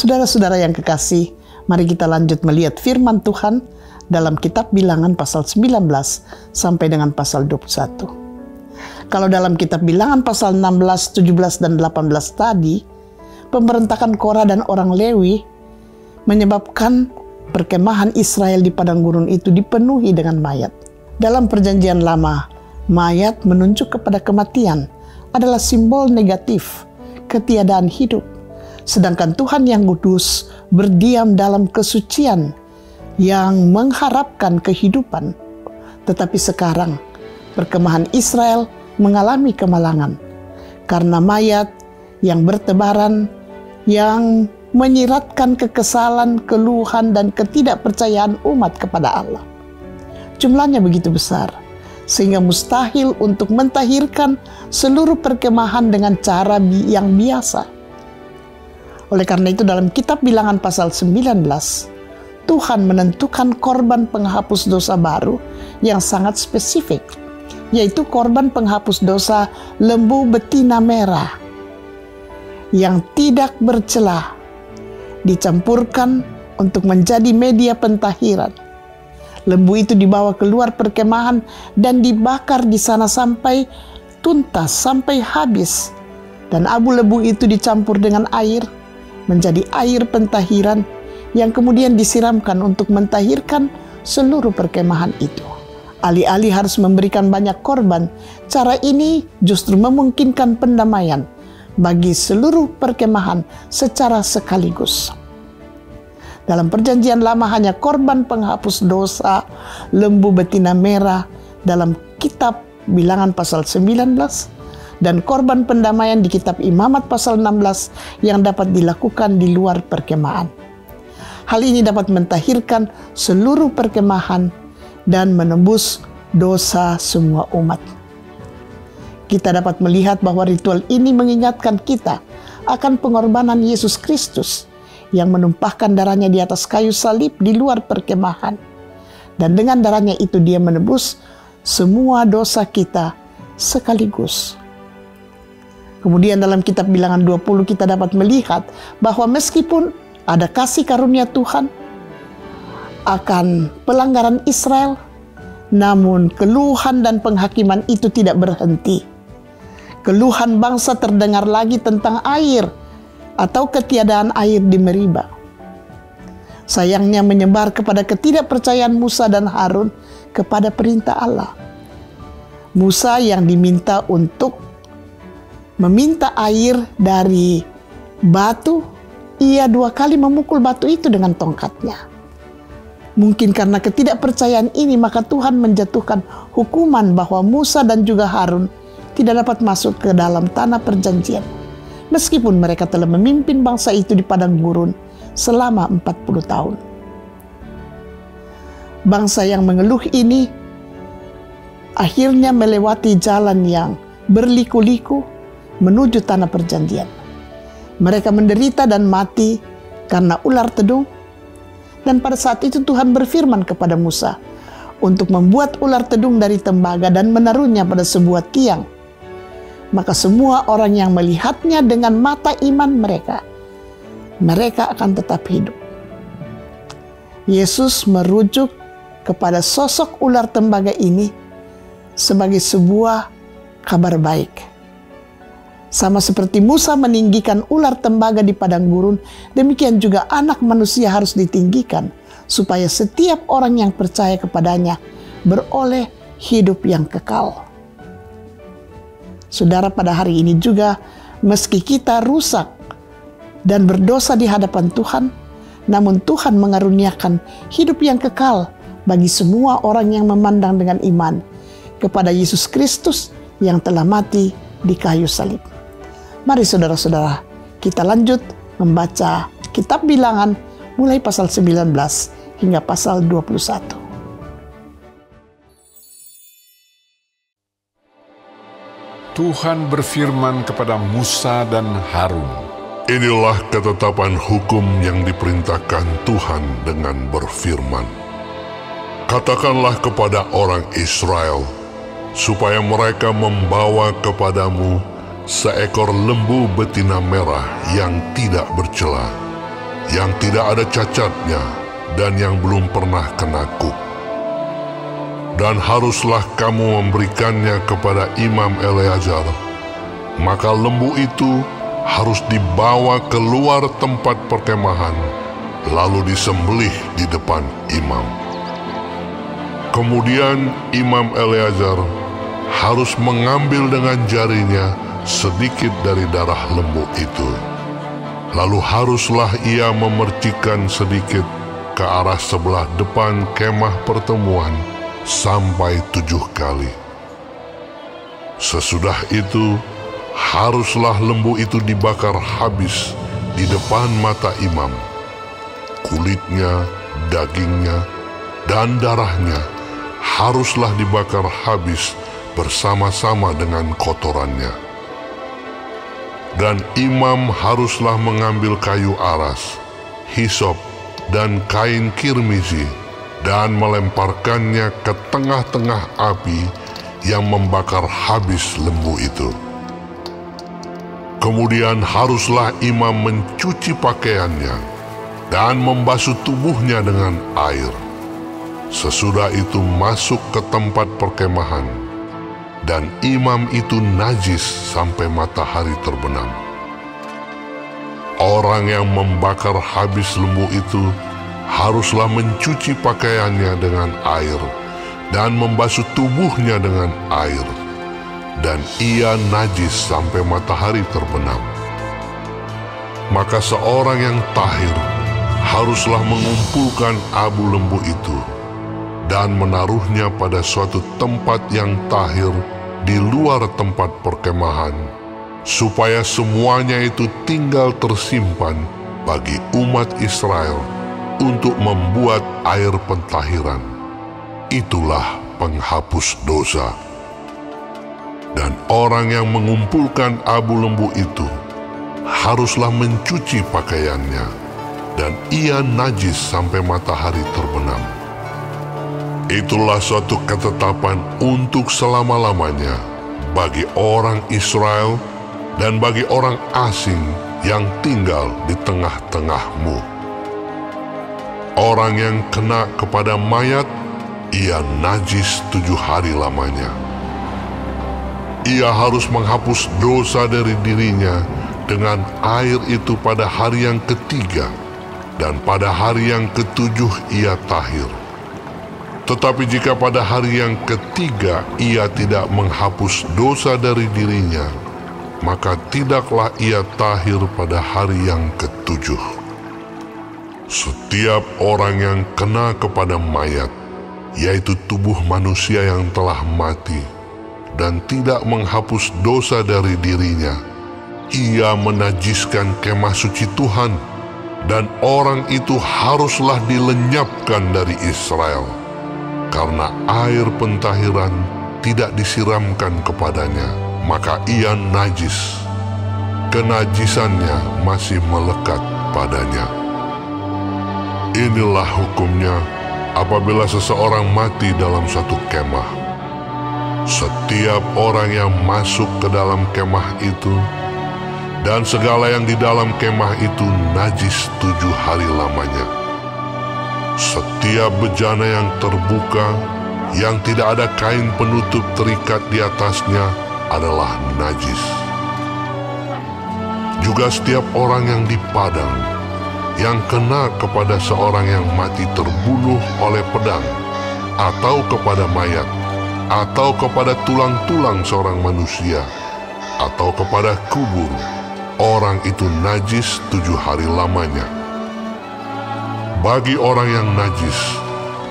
Saudara-saudara yang kekasih, mari kita lanjut melihat firman Tuhan dalam kitab Bilangan pasal 19 sampai dengan pasal 21. Kalau dalam kitab Bilangan pasal 16, 17, dan 18 tadi, pemberontakan Korah dan orang Lewi menyebabkan perkemahan Israel di padang gurun itu dipenuhi dengan mayat. Dalam perjanjian lama, mayat menunjuk kepada kematian adalah simbol negatif, ketiadaan hidup. Sedangkan Tuhan yang kudus berdiam dalam kesucian yang mengharapkan kehidupan. Tetapi sekarang perkemahan Israel mengalami kemalangan karena mayat yang bertebaran yang menyiratkan kekesalan, keluhan, dan ketidakpercayaan umat kepada Allah. Jumlahnya begitu besar sehingga mustahil untuk mentahirkan seluruh perkemahan dengan cara yang biasa. Oleh karena itu dalam kitab Bilangan pasal 19, Tuhan menentukan korban penghapus dosa baru yang sangat spesifik, yaitu korban penghapus dosa lembu betina merah yang tidak bercela, dicampurkan untuk menjadi media pentahiran. Lembu itu dibawa keluar perkemahan dan dibakar di sana sampai tuntas, sampai habis. Dan abu lembu itu dicampur dengan air, menjadi air pentahiran yang kemudian disiramkan untuk mentahirkan seluruh perkemahan itu. Alih-alih harus memberikan banyak korban, cara ini justru memungkinkan pendamaian bagi seluruh perkemahan secara sekaligus. Dalam perjanjian lama hanya korban penghapus dosa lembu betina merah dalam kitab Bilangan pasal 19 dan korban pendamaian di kitab Imamat pasal 16 yang dapat dilakukan di luar perkemahan. Hal ini dapat mentahirkan seluruh perkemahan dan menembus dosa semua umat. Kita dapat melihat bahwa ritual ini mengingatkan kita akan pengorbanan Yesus Kristus yang menumpahkan darahnya di atas kayu salib di luar perkemahan. Dan dengan darahnya itu dia menebus semua dosa kita sekaligus. Kemudian dalam kitab Bilangan 20 kita dapat melihat bahwa meskipun ada kasih karunia Tuhan akan pelanggaran Israel, namun keluhan dan penghakiman itu tidak berhenti. Keluhan bangsa terdengar lagi tentang air atau ketiadaan air di Meriba. Sayangnya menyebar kepada ketidakpercayaan Musa dan Harun kepada perintah Allah. Musa yang diminta untuk meminta air dari batu, ia 2 kali memukul batu itu dengan tongkatnya. Mungkin karena ketidakpercayaan ini maka Tuhan menjatuhkan hukuman bahwa Musa dan juga Harun tidak dapat masuk ke dalam tanah perjanjian, meskipun mereka telah memimpin bangsa itu di padang gurun selama 40 tahun. Bangsa yang mengeluh ini akhirnya melewati jalan yang berliku-liku menuju tanah perjanjian. Mereka menderita dan mati karena ular tedung. Dan pada saat itu Tuhan berfirman kepada Musa untuk membuat ular tedung dari tembaga dan menaruhnya pada sebuah tiang. Maka semua orang yang melihatnya dengan mata iman mereka akan tetap hidup. Yesus merujuk kepada sosok ular tembaga ini sebagai sebuah kabar baik. Sama seperti Musa meninggikan ular tembaga di padang gurun, demikian juga Anak Manusia harus ditinggikan, supaya setiap orang yang percaya kepadanya beroleh hidup yang kekal. Saudara, pada hari ini juga, meski kita rusak dan berdosa di hadapan Tuhan, namun Tuhan mengaruniakan hidup yang kekal bagi semua orang yang memandang dengan iman kepada Yesus Kristus yang telah mati di kayu salib. Mari saudara-saudara, kita lanjut membaca kitab Bilangan mulai pasal 19 hingga pasal 21. Tuhan berfirman kepada Musa dan Harun, Inilah ketetapan hukum yang diperintahkan Tuhan dengan berfirman. Katakanlah kepada orang Israel, supaya mereka membawa kepadamu seekor lembu betina merah yang tidak bercela, yang tidak ada cacatnya dan yang belum pernah kena kuk. Dan haruslah kamu memberikannya kepada Imam Eleazar. Maka lembu itu harus dibawa keluar tempat perkemahan, lalu disembelih di depan imam. Kemudian Imam Eleazar harus mengambil dengan jarinya sedikit dari darah lembu itu. Lalu haruslah ia memercikkan sedikit ke arah sebelah depan kemah pertemuan sampai 7 kali. Sesudah itu, haruslah lembu itu dibakar habis di depan mata imam. Kulitnya, dagingnya, dan darahnya haruslah dibakar habis bersama-sama dengan kotorannya. Dan imam haruslah mengambil kayu aras, hisop, dan kain kirmizi, dan melemparkannya ke tengah-tengah api yang membakar habis lembu itu. Kemudian haruslah imam mencuci pakaiannya dan membasuh tubuhnya dengan air. Sesudah itu masuk ke tempat perkemahan, dan imam itu najis sampai matahari terbenam. Orang yang membakar habis lembu itu haruslah mencuci pakaiannya dengan air dan membasuh tubuhnya dengan air, dan ia najis sampai matahari terbenam. Maka seorang yang tahir haruslah mengumpulkan abu lembu itu dan menaruhnya pada suatu tempat yang tahir di luar tempat perkemahan, supaya semuanya itu tinggal tersimpan bagi umat Israel untuk membuat air pentahiran. Itulah penghapus dosa. Dan orang yang mengumpulkan abu lembu itu haruslah mencuci pakaiannya, dan ia najis sampai matahari terbenam. Itulah suatu ketetapan untuk selama-lamanya bagi orang Israel dan bagi orang asing yang tinggal di tengah-tengahmu. Orang yang kena kepada mayat, ia najis 7 hari lamanya. Ia harus menghapus dosa dari dirinya dengan air itu pada hari yang ketiga, dan pada hari yang ketujuh ia tahir. Tetapi jika pada hari yang ketiga ia tidak menghapus dosa dari dirinya, maka tidaklah ia tahir pada hari yang ketujuh. Setiap orang yang kena kepada mayat, yaitu tubuh manusia yang telah mati, dan tidak menghapus dosa dari dirinya, ia menajiskan kemah suci Tuhan, dan orang itu haruslah dilenyapkan dari Israel, karena air pentahiran tidak disiramkan kepadanya, maka ia najis. Kenajisannya masih melekat padanya. Inilah hukumnya apabila seseorang mati dalam satu kemah. Setiap orang yang masuk ke dalam kemah itu dan segala yang di dalam kemah itu najis 7 hari lamanya. Setiap bejana yang terbuka, yang tidak ada kain penutup terikat di atasnya adalah najis. Juga setiap orang yang di padang, yang kena kepada seorang yang mati terbunuh oleh pedang, atau kepada mayat, atau kepada tulang-tulang seorang manusia, atau kepada kubur, orang itu najis 7 hari lamanya. Bagi orang yang najis,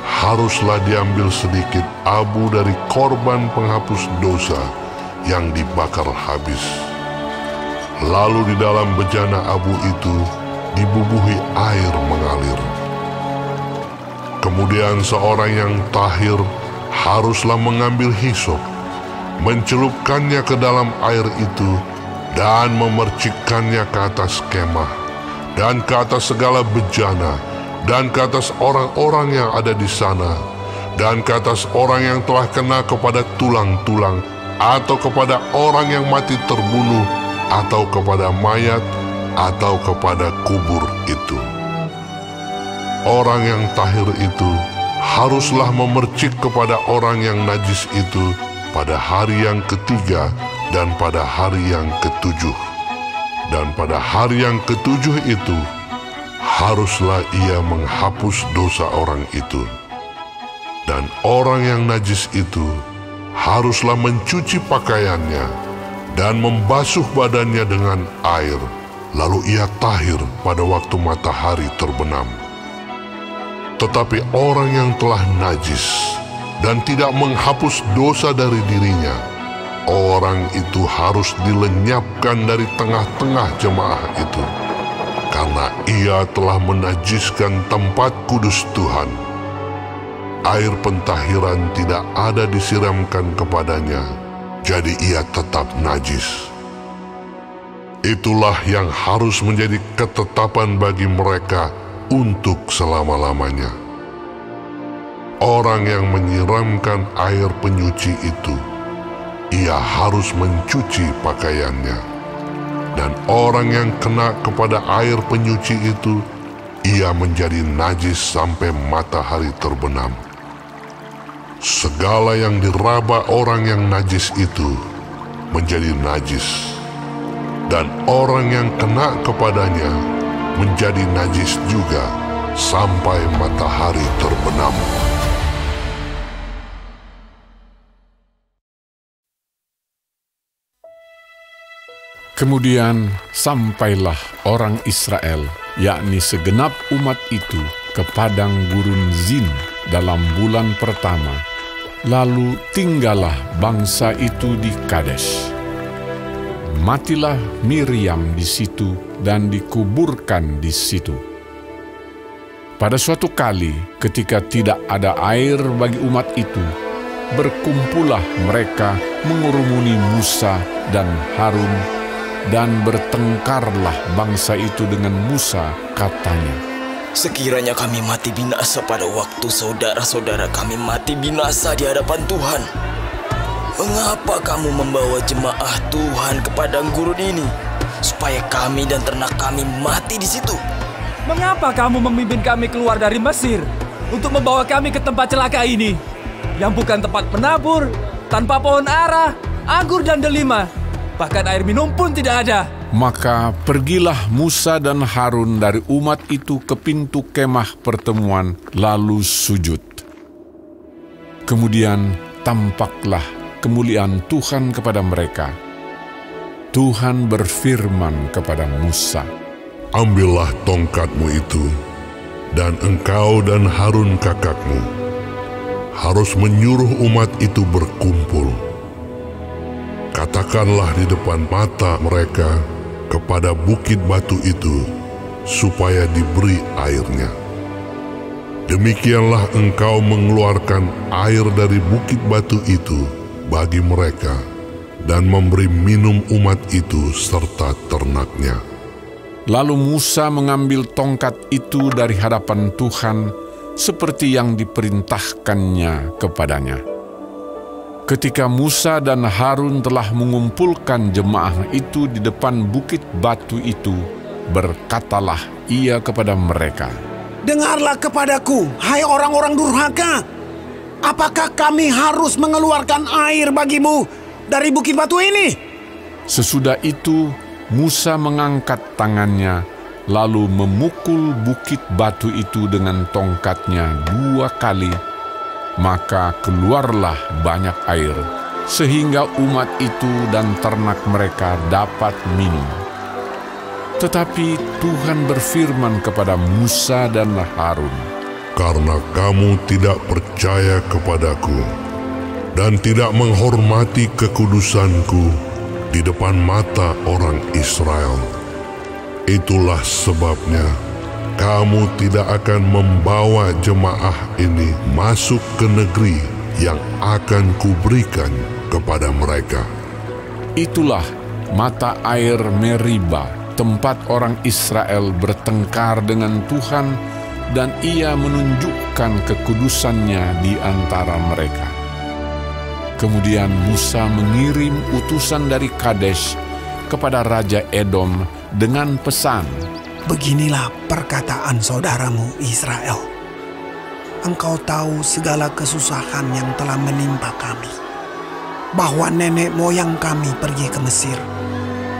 haruslah diambil sedikit abu dari korban penghapus dosa yang dibakar habis. Lalu di dalam bejana abu itu dibubuhi air mengalir. Kemudian seorang yang tahir haruslah mengambil hisop, mencelupkannya ke dalam air itu, dan memercikkannya ke atas kemah, dan ke atas segala bejana, dan ke atas orang-orang yang ada di sana, dan ke atas orang yang telah kena kepada tulang-tulang, atau kepada orang yang mati terbunuh, atau kepada mayat, atau kepada kubur itu. orang yang tahir itu haruslah memercik kepada orang yang najis itu pada hari yang ketiga dan pada hari yang ketujuh. Dan pada hari yang ketujuh itu haruslah ia menghapus dosa orang itu. Dan orang yang najis itu haruslah mencuci pakaiannya dan membasuh badannya dengan air, lalu ia tahir pada waktu matahari terbenam. Tetapi orang yang telah najis dan tidak menghapus dosa dari dirinya, orang itu harus dilenyapkan dari tengah-tengah jemaah itu, karena ia telah menajiskan tempat kudus Tuhan. Air pentahiran tidak ada disiramkan kepadanya, jadi ia tetap najis. Itulah yang harus menjadi ketetapan bagi mereka untuk selama-lamanya. Orang yang menyiramkan air penyuci itu, ia harus mencuci pakaiannya. Dan orang yang kena kepada air penyuci itu, ia menjadi najis sampai matahari terbenam. Segala yang diraba orang yang najis itu menjadi najis, dan orang yang kena kepadanya menjadi najis juga sampai matahari terbenam. Kemudian sampailah orang Israel, yakni segenap umat itu, ke padang gurun Zin dalam bulan pertama. Lalu tinggallah bangsa itu di Kadesh. Matilah Miriam di situ dan dikuburkan di situ. Pada suatu kali, ketika tidak ada air bagi umat itu, berkumpullah mereka mengurumuni Musa dan Harun, dan bertengkarlah bangsa itu dengan Musa, katanya, "Sekiranya kami mati binasa pada waktu saudara-saudara kami mati binasa di hadapan Tuhan, mengapa kamu membawa jemaah Tuhan ke padang gurun ini, supaya kami dan ternak kami mati di situ? Mengapa kamu memimpin kami keluar dari Mesir untuk membawa kami ke tempat celaka ini, yang bukan tempat penabur, tanpa pohon ara, anggur dan delima, bahkan air minum pun tidak ada?" Maka pergilah Musa dan Harun dari umat itu ke pintu kemah pertemuan, lalu sujud. Kemudian tampaklah kemuliaan Tuhan kepada mereka. Tuhan berfirman kepada Musa, Ambillah tongkatmu itu, dan engkau dan Harun kakakmu harus menyuruh umat itu berkumpul. Katakanlah di depan mata mereka kepada bukit batu itu, supaya diberi airnya. Demikianlah engkau mengeluarkan air dari bukit batu itu bagi mereka, dan memberi minum umat itu serta ternaknya. Lalu Musa mengambil tongkat itu dari hadapan Tuhan, seperti yang diperintahkannya kepadanya. Ketika Musa dan Harun telah mengumpulkan jemaah itu di depan bukit batu itu, berkatalah ia kepada mereka, "Dengarlah kepadaku, hai orang-orang durhaka. Apakah kami harus mengeluarkan air bagimu dari bukit batu ini?" Sesudah itu, Musa mengangkat tangannya, lalu memukul bukit batu itu dengan tongkatnya 2 kali. Maka keluarlah banyak air, sehingga umat itu dan ternak mereka dapat minum. Tetapi Tuhan berfirman kepada Musa dan Harun, Karena kamu tidak percaya kepadaku, dan tidak menghormati kekudusanku di depan mata orang Israel, itulah sebabnya kamu tidak akan membawa jemaah ini masuk ke negeri yang akan kuberikan kepada mereka. Itulah mata air Meriba, tempat orang Israel bertengkar dengan Tuhan, dan ia menunjukkan kekudusannya di antara mereka. Kemudian Musa mengirim utusan dari Kadesh kepada Raja Edom dengan pesan Beginilah perkataan saudaramu Israel. Engkau tahu segala kesusahan yang telah menimpa kami, bahwa nenek moyang kami pergi ke Mesir,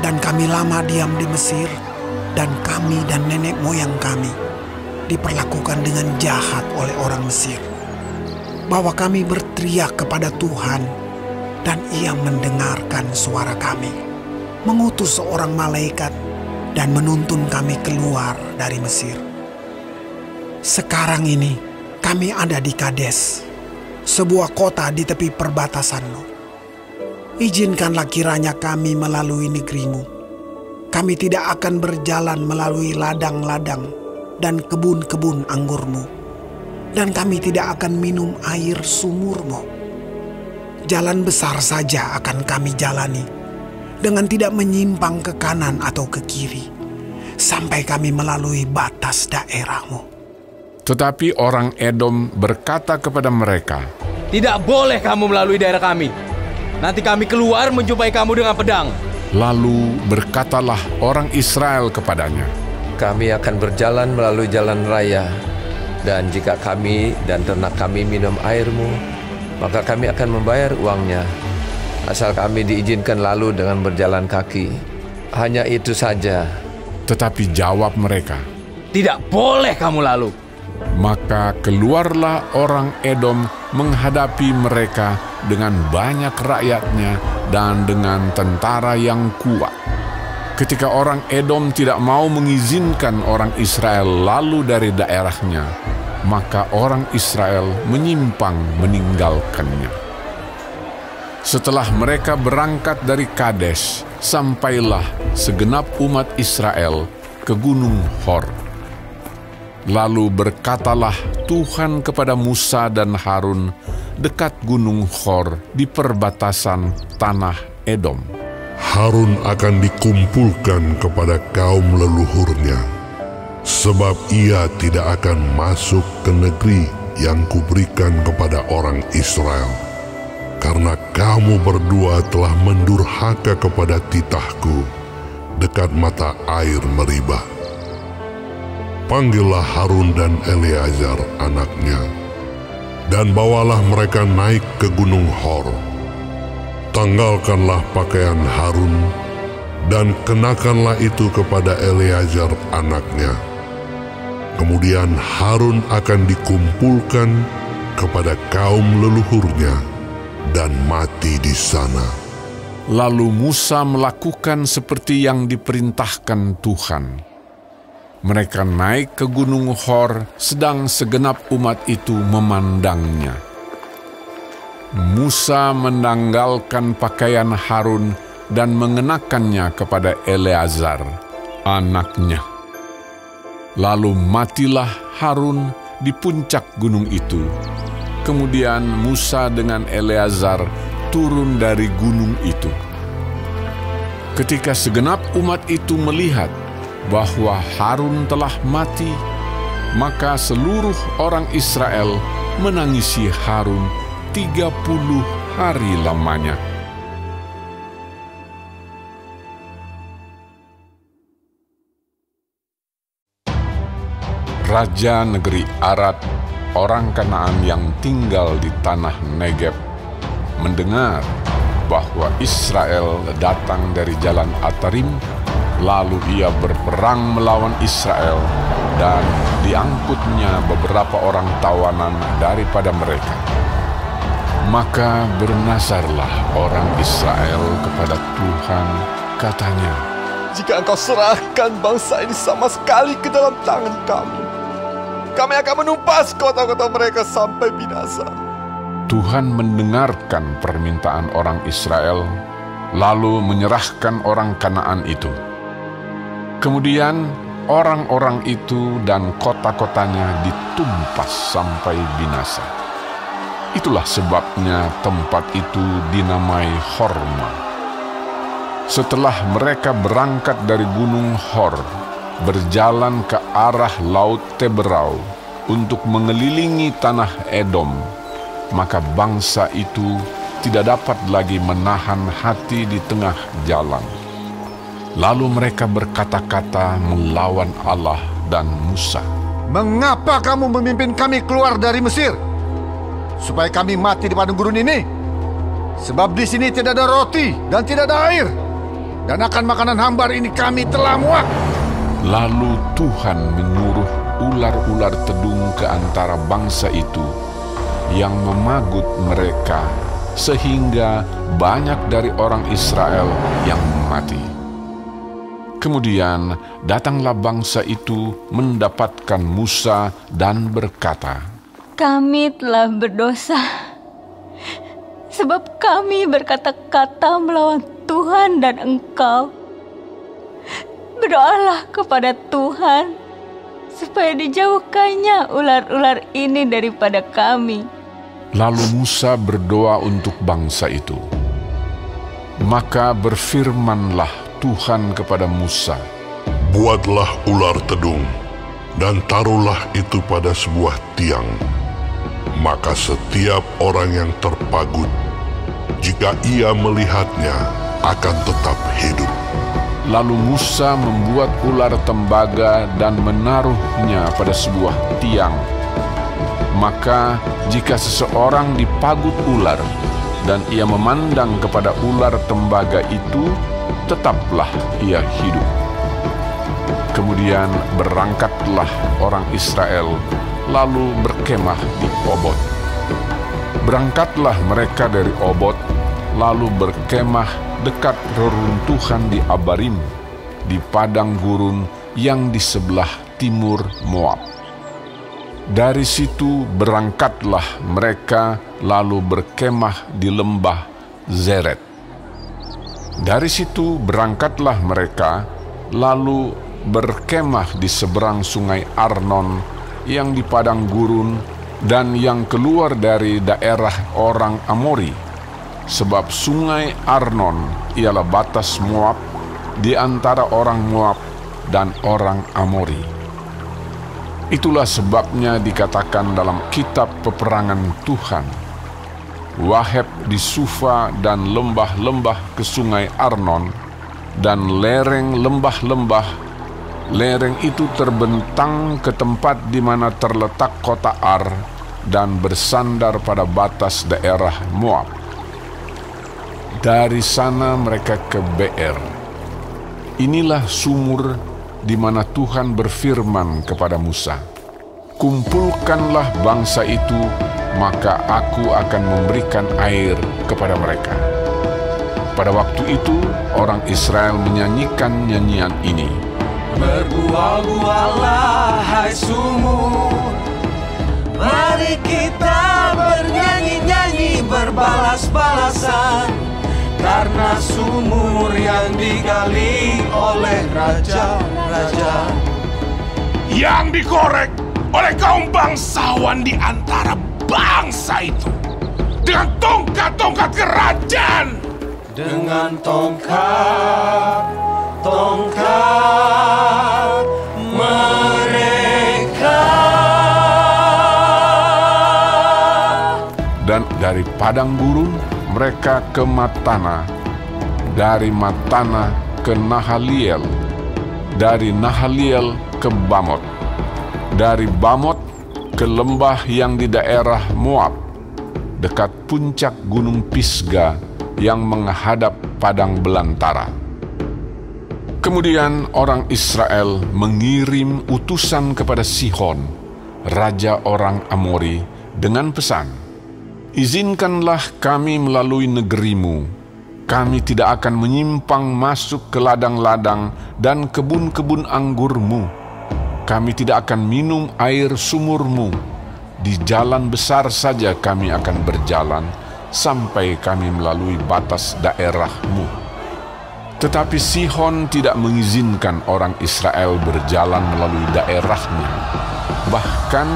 dan kami lama diam di Mesir, dan kami dan nenek moyang kami diperlakukan dengan jahat oleh orang Mesir, bahwa kami berteriak kepada Tuhan, dan Ia mendengarkan suara kami, mengutus seorang malaikat dan menuntun kami keluar dari Mesir. Sekarang ini kami ada di Kades, sebuah kota di tepi perbatasanmu. Izinkanlah kiranya kami melalui negerimu. Kami tidak akan berjalan melalui ladang-ladang dan kebun-kebun anggurmu, dan kami tidak akan minum air sumurmu. Jalan besar saja akan kami jalani, dengan tidak menyimpang ke kanan atau ke kiri, sampai kami melalui batas daerahmu. Tetapi orang Edom berkata kepada mereka, "Tidak boleh kamu melalui daerah kami. Nanti kami keluar menjumpai kamu dengan pedang." Lalu berkatalah orang Israel kepadanya, Kami akan berjalan melalui jalan raya, dan jika kami dan ternak kami minum airmu, maka kami akan membayar uangnya, asal kami diizinkan lalu dengan berjalan kaki. Hanya itu saja. Tetapi jawab mereka, "Tidak boleh kamu lalu." maka keluarlah orang Edom menghadapi mereka dengan banyak rakyatnya dan dengan tentara yang kuat. Ketika orang Edom tidak mau mengizinkan orang Israel lalu dari daerahnya, maka orang Israel menyimpang meninggalkannya. Setelah mereka berangkat dari Kades, sampailah segenap umat Israel ke Gunung Hor. Lalu berkatalah Tuhan kepada Musa dan Harun dekat Gunung Hor di perbatasan tanah Edom. Harun akan dikumpulkan kepada kaum leluhurnya, sebab ia tidak akan masuk ke negeri yang kuberikan kepada orang Israel, karena kamu berdua telah mendurhaka kepada titahku dekat mata air Meribah. Panggillah Harun dan Eleazar anaknya, dan bawalah mereka naik ke Gunung Hor. Tanggalkanlah pakaian Harun, dan kenakanlah itu kepada Eleazar anaknya. Kemudian Harun akan dikumpulkan kepada kaum leluhurnya, dan mati di sana. Lalu Musa melakukan seperti yang diperintahkan Tuhan. Mereka naik ke Gunung Hor, sedang segenap umat itu memandangnya. Musa menanggalkan pakaian Harun dan mengenakannya kepada Eleazar, anaknya. Lalu matilah Harun di puncak gunung itu. Kemudian Musa dengan Eleazar turun dari gunung itu. Ketika segenap umat itu melihat bahwa Harun telah mati, maka seluruh orang Israel menangisi Harun 30 hari lamanya. Raja negeri Arad, orang Kanaan yang tinggal di tanah Negeb, mendengar bahwa Israel datang dari jalan Atarim. Lalu ia berperang melawan Israel, dan diangkutnya beberapa orang tawanan daripada mereka. Maka bernazarlah orang Israel kepada Tuhan, katanya, "Jika engkau serahkan bangsa ini sama sekali ke dalam tangan kami akan menumpas kota-kota mereka sampai binasa." Tuhan mendengarkan permintaan orang Israel, lalu menyerahkan orang Kanaan itu. Kemudian orang-orang itu dan kota-kotanya ditumpas sampai binasa. Itulah sebabnya tempat itu dinamai Horma. Setelah mereka berangkat dari Gunung Hor, berjalan ke arah Laut Teberau untuk mengelilingi tanah Edom, maka bangsa itu tidak dapat lagi menahan hati di tengah jalan. Lalu mereka berkata-kata melawan Allah dan Musa. Mengapa kamu memimpin kami keluar dari Mesir? Supaya kami mati di padang gurun ini? Sebab di sini tidak ada roti dan tidak ada air. Dan akan makanan hambar ini kami telah muak. Lalu Tuhan menyuruh ular-ular tedung ke antara bangsa itu yang memagut mereka, sehingga banyak dari orang Israel yang mati. Kemudian datanglah bangsa itu mendapatkan Musa dan berkata, "Kami telah berdosa, sebab kami berkata-kata melawan Tuhan dan Engkau. Berdoalah kepada Tuhan, supaya dijauhkannya ular-ular ini daripada kami." Lalu Musa berdoa untuk bangsa itu. Maka berfirmanlah Tuhan kepada Musa, Buatlah ular tedung, dan taruhlah itu pada sebuah tiang. Maka setiap orang yang terpagut, jika ia melihatnya, akan tetap hidup. Lalu Musa membuat ular tembaga dan menaruhnya pada sebuah tiang. Maka jika seseorang dipagut ular, dan ia memandang kepada ular tembaga itu, tetaplah ia hidup. Kemudian berangkatlah orang Israel, lalu berkemah di Obot. Berangkatlah mereka dari Obot, lalu berkemah dekat reruntuhan di Abarim, di padang gurun yang di sebelah timur Moab. Dari situ berangkatlah mereka, lalu berkemah di lembah Zeret. Dari situ berangkatlah mereka, lalu berkemah di seberang sungai Arnon yang di padang gurun dan yang keluar dari daerah orang Amori, sebab sungai Arnon ialah batas Moab di antara orang Moab dan orang Amori. Itulah sebabnya dikatakan dalam kitab peperangan Tuhan, Waheb di Sufa dan lembah-lembah ke sungai Arnon, dan lereng lembah-lembah. Lereng itu terbentang ke tempat di mana terletak kota Ar dan bersandar pada batas daerah Moab. Dari sana mereka ke Beer. Inilah sumur di mana Tuhan berfirman kepada Musa, "Kumpulkanlah bangsa itu, maka aku akan memberikan air kepada mereka." Pada waktu itu, orang Israel menyanyikan nyanyian ini. Berbual-buallah hai sumur, mari kita bernyanyi-nyanyi berbalas-balasan, karena sumur yang digali oleh raja-raja, yang dikorek oleh kaum bangsawan di antara bangsa itu dengan tongkat-tongkat kerajaan, dengan tongkat mereka. Dan dari padang gurun mereka ke Matana, dari Matana ke Nahaliel, dari Nahaliel ke Bamot, dari Bamot ke lembah yang di daerah Moab, dekat puncak gunung Pisga yang menghadap padang belantara. Kemudian orang Israel mengirim utusan kepada Sihon, raja orang Amori, dengan pesan, "Izinkanlah kami melalui negerimu. Kami tidak akan menyimpang masuk ke ladang-ladang dan kebun-kebun anggurmu. Kami tidak akan minum air sumurmu. Di jalan besar saja kami akan berjalan sampai kami melalui batas daerahmu." Tetapi Sihon tidak mengizinkan orang Israel berjalan melalui daerahnya. Bahkan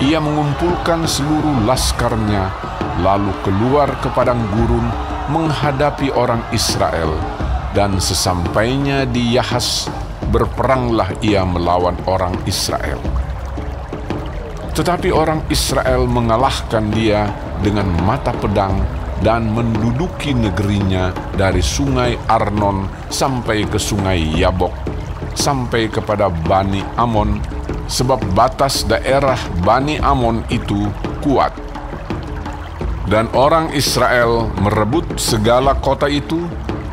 ia mengumpulkan seluruh laskarnya, lalu keluar ke padang gurun menghadapi orang Israel, dan sesampainya di Yahas, berperanglah ia melawan orang Israel. Tetapi orang Israel mengalahkan dia dengan mata pedang dan menduduki negerinya dari sungai Arnon sampai ke sungai Yabok, sampai kepada Bani Amon, sebab batas daerah Bani Amon itu kuat. Dan orang Israel merebut segala kota itu,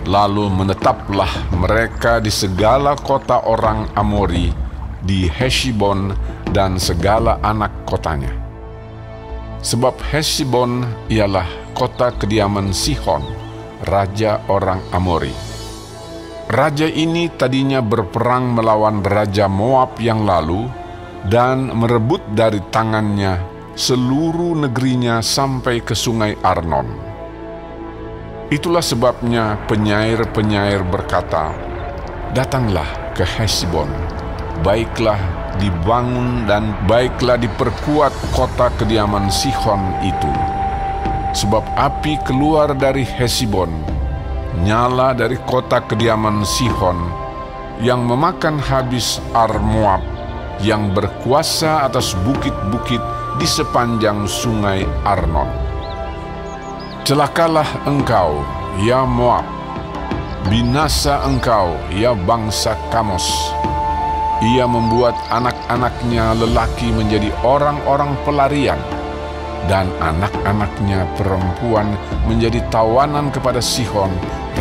lalu menetaplah mereka di segala kota orang Amori, di Heshbon dan segala anak kotanya. Sebab Heshbon ialah kota kediaman Sihon, raja orang Amori. Raja ini tadinya berperang melawan Raja Moab yang lalu dan merebut dari tangannya seluruh negerinya sampai ke sungai Arnon. Itulah sebabnya penyair-penyair berkata, "Datanglah ke Heshbon, baiklah dibangun dan baiklah diperkuat kota kediaman Sihon itu. Sebab api keluar dari Heshbon, nyala dari kota kediaman Sihon, yang memakan habis Ar-Moab, yang berkuasa atas bukit-bukit di sepanjang sungai Arnon. Celakalah engkau, ya Moab, binasa engkau, ya bangsa Kamos. Ia membuat anak-anaknya lelaki menjadi orang-orang pelarian, dan anak-anaknya perempuan menjadi tawanan kepada Sihon,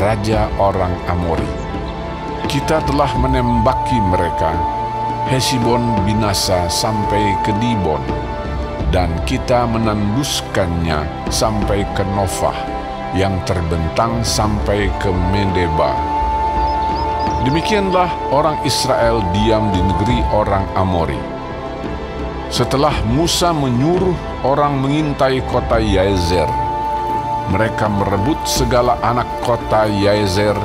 raja orang Amori. Kita telah menembaki mereka, Heshbon binasa sampai ke Dibon, dan kita menanduskannya sampai ke Nofah, yang terbentang sampai ke Medeba. Demikianlah orang Israel diam di negeri orang Amori. Setelah Musa menyuruh orang mengintai kota Yaezer, mereka merebut segala anak kota Yaezer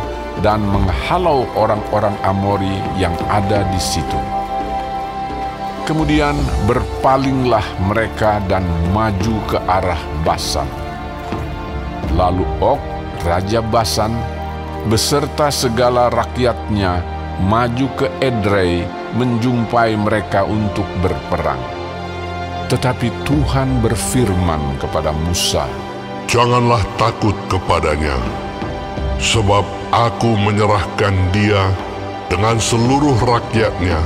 dan menghalau orang-orang Amori yang ada di situ. Kemudian berpalinglah mereka dan maju ke arah Basan. Lalu Og, raja Basan, beserta segala rakyatnya maju ke Edrei menjumpai mereka untuk berperang. Tetapi Tuhan berfirman kepada Musa, "Janganlah takut kepadanya, sebab aku menyerahkan dia dengan seluruh rakyatnya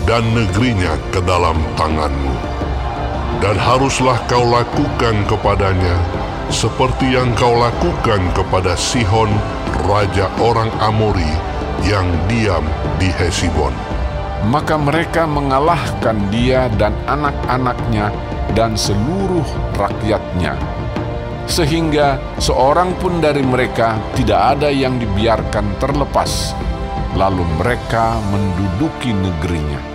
dan negerinya ke dalam tanganmu. Dan haruslah kau lakukan kepadanya seperti yang kau lakukan kepada Sihon, raja orang Amori, yang diam di Heshbon." Maka mereka mengalahkan dia dan anak-anaknya dan seluruh rakyatnya, sehingga seorang pun dari mereka tidak ada yang dibiarkan terlepas. Lalu mereka menduduki negerinya.